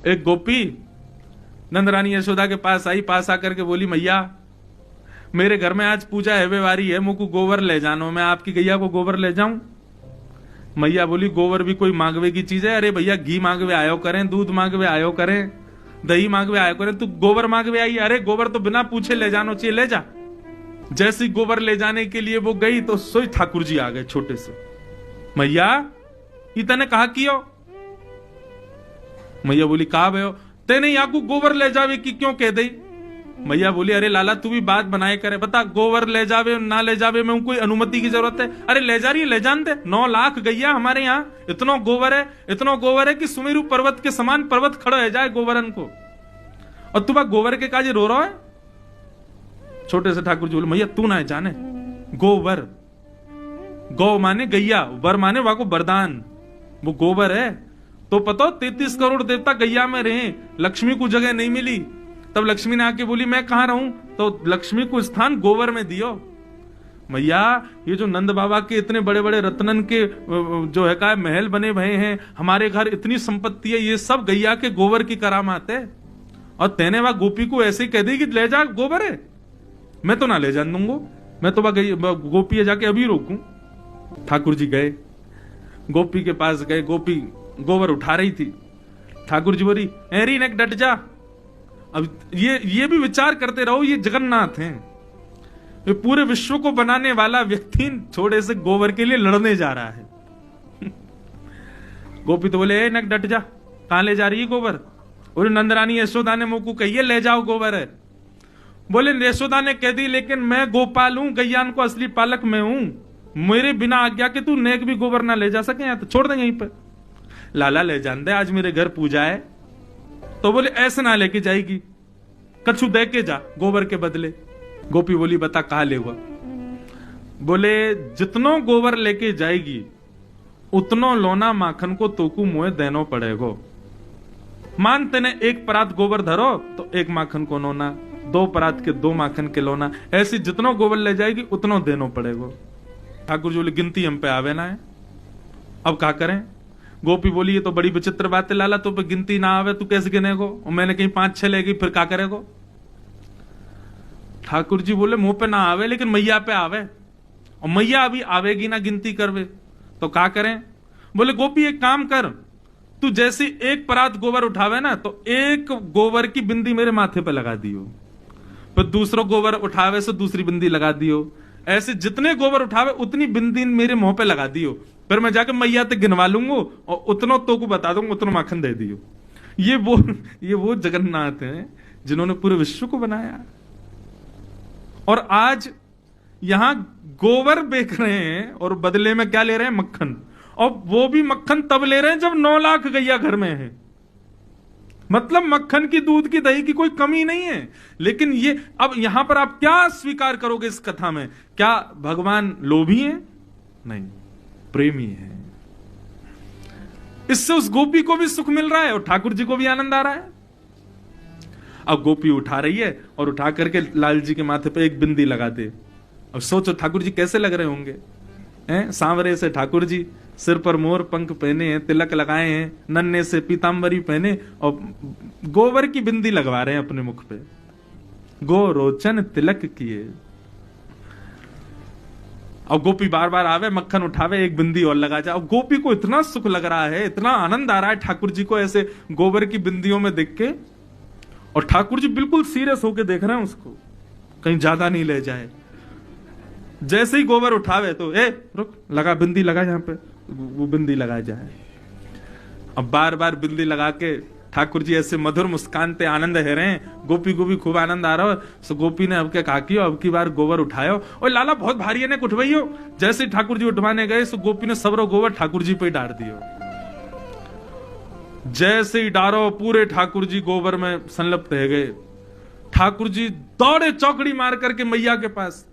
एक गोपी नंद रानी यशोदा के पास आई, पास आकर के बोली, मैया मेरे घर में आज पूजा है, व्यवारी है, मुझको गोबर ले जानो, मैं आपकी गैया को गोबर ले जाऊं। मैया बोली, गोबर भी कोई मांगवे की चीज है? अरे भैया घी मांगवे आयो करें, दूध मांगवे आयो करें, दही मांगवे आयो करें, तू गोबर मांगवे आई? अरे गोबर तो बिना पूछे ले जानो चाहिए, ले जा। जैसी गोबर ले जाने के लिए वो गई तो सोई ठाकुर जी आ गए छोटे से। मैया इतने कहा कियो? मैया बोली, कहा भयो तेने यहाँ को गोबर ले जावे की क्यों कह दई? मैया बोली, अरे लाला तू भी बात बनाए करे, बता गोबर ले जावे ना ले जावे में कोई अनुमति की जरूरत है? अरे ले जा रही है, ले जान दे। 9 लाख गैया हमारे यहाँ, इतना गोबर है, इतना गोबर है कि सुमेरु पर्वत के समान पर्वत खड़ा है जाए गोबरन को, और तू बा गोबर के काजे रो रहा है? छोटे से ठाकुर जी बोले, मैया तू ना जाने, गोबर, गौ माने गैया, वर माने वहां को वरदान, वो गोबर है तो पता 33 करोड़ देवता गैया में रहे, लक्ष्मी को जगह नहीं मिली, तब लक्ष्मी ने आके बोली मैं कहां रहूं, तो लक्ष्मी को स्थान गोबर में दियो। मैया ये जो नंद बाबा के इतने बड़े बड़े रत्नन के जो है का महल बने भये हैं, हमारे घर इतनी संपत्ति है, ये सब गैया के गोबर की करामात है, और तेने वह गोपी को ऐसे कह दी कि ले जा गोबर है? मैं तो ना ले जान दूंगा, मैं तो वह गोपी जाके अभी रोकूं। ठाकुर जी गए, गोपी के पास गए, गोपी गोबर उठा रही थी। ठाकुर जी बोली, एरी नेक डट जा। अब ये भी विचार करते रहो, ये जगन्नाथ हैं, ये पूरे विश्व को बनाने वाला व्यक्ति थोड़े से गोबर के लिए लड़ने जा रहा है। गोपी तो बोले, ए नेक डट जा, कहां ले जा रही है गोबर? और नंदरानी यशोदा ने मुंह को कहिए ले जाओ गोबर है। बोले यशोदा ने कह दी, लेकिन मैं गोपाल हूं, गैयान को असली पालक मैं हूं, मेरे बिना आज्ञा के तू नेक भी गोबर ना ले जा सके, या तो छोड़ दे यहीं पर। लाला ले जान दे, आज मेरे घर पूजा है। तो बोले ऐसे ना लेके जाएगी, कछु दे के जा गोबर के बदले। गोपी बोली, बता कहा ले हुआ? बोले जितनो गोबर लेके जाएगी उतनो लोना माखन को तोकू मुए देनो पड़ेगो। मान तेने 1 परात गोबर धरो तो 1 माखन को लोना, 2 परात के 2 माखन के लोना, ऐसी जितनो गोबर ले जाएगी उतनो देनो पड़ेगो। ठाकुर जी बोले, गिनती हम पे आवे ना है, अब क्या करें? गोपी बोली, ये तो बड़ी विचित्र बात है लाला, तो पे गिनती ना आवे तू कैसे गिनेगो? और मैंने कहीं 5-6 ले गई, फिर क्या करेगो? ठाकुर जी बोले, मुंह पे ना आवे लेकिन मैया पे आवे, और मैया अभी आवेगी ना गिनती करवे, तो क्या करें? बोले गोपी एक काम कर, तू जैसी 1 परात गोबर उठावे ना तो 1 गोबर की बिंदी मेरे माथे पे लगा दियो, फिर दूसरा गोबर उठावे से दूसरी बिंदी लगा दियो, ऐसे जितने गोबर उठावे उतनी बिंदी मेरे मुंह पे लगा दियो, फिर मैं जाके मैया तक गिनवा लूंगा और उतनो तो को बता दूंगा, उतना माखन दे दियो। ये वो जगन्नाथ हैं जिन्होंने पूरे विश्व को बनाया, और आज यहां गोबर बेच रहे हैं और बदले में क्या ले रहे हैं? मक्खन। और वो भी मक्खन तब ले रहे हैं जब 9 लाख गैया घर में है, मतलब मक्खन की, दूध की, दही की कोई कमी नहीं है। लेकिन ये अब यहां पर आप क्या स्वीकार करोगे इस कथा में? क्या भगवान लोभी है? नहीं, प्रेमी है। इससे उस गोपी को भी सुख मिल रहा है और ठाकुर जी को भी आनंद आ रहा है। अब गोपी उठा रही है और उठा करके लाल जी के माथे पे 1 बिंदी लगा दे। अब सोचो ठाकुर जी कैसे लग रहे होंगे, हैं? सांवरे से ठाकुर जी, सिर पर मोर पंख पहने हैं, तिलक लगाए हैं, नन्हे से पीतांबरी पहने और गोबर की बिंदी लगवा रहे हैं अपने मुख पे, गो रोचन तिलक किए। अब गोपी बार बार आवे, मक्खन उठावे, 1 बिंदी और लगा जाए। अब गोपी को इतना सुख लग रहा है, इतना आनंद आ रहा है ठाकुर जी को ऐसे गोबर की बिंदियों में देख के, और ठाकुर जी बिल्कुल सीरियस होके देख रहे हैं उसको, कहीं ज्यादा नहीं ले जाए। जैसे ही गोबर उठावे तो ए रुक, लगा बिंदी लगा, यहाँ पे वो बिंदी लगा जाए। अब बार बार बिंदी लगा के ठाकुर जी ऐसे मधुर मुस्कान पे आनंद है रहे हैं। गोपी को भी खूब आनंद आ रहा है। सो गोपी ने अब क्या कहा कि अब की बार गोबर उठायो, और लाला बहुत भारी है ने उठवाइयो। जैसे ठाकुर जी उठवाने गए सो गोपी ने सबरो गोबर ठाकुर जी पे डाल दियो। जैसे ही डारो पूरे ठाकुर जी गोबर में संलप्त रह गए। ठाकुर जी दौड़े चौकड़ी मार करके मैया के पास,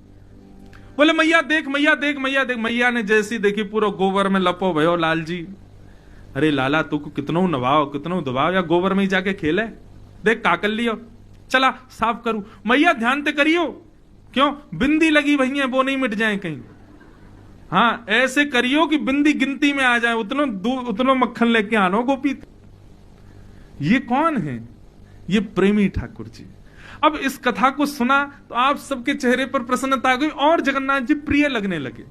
बोले मैया देख, मैया देख, मैया देख। मैया ने जैसी देखी पूरा गोबर में लपो भयो लाल जी। अरे लाला तू को कितनो नवाओ, कितनो दबाओ, या गोबर में ही जाके खेले, देख काकल लियो, चला साफ करूं। मैया ध्यान ते करियो, क्यों बिंदी लगी वही है, वो नहीं मिट जाए कहीं। हाँ ऐसे करियो कि बिंदी गिनती में आ जाए, उतनो मक्खन लेके आनो गोपी। ये कौन है? ये प्रेमी ठाकुर जी। अब इस कथा को सुना तो आप सबके चेहरे पर प्रसन्नता आ गई और जगन्नाथ जी प्रिय लगने लगे।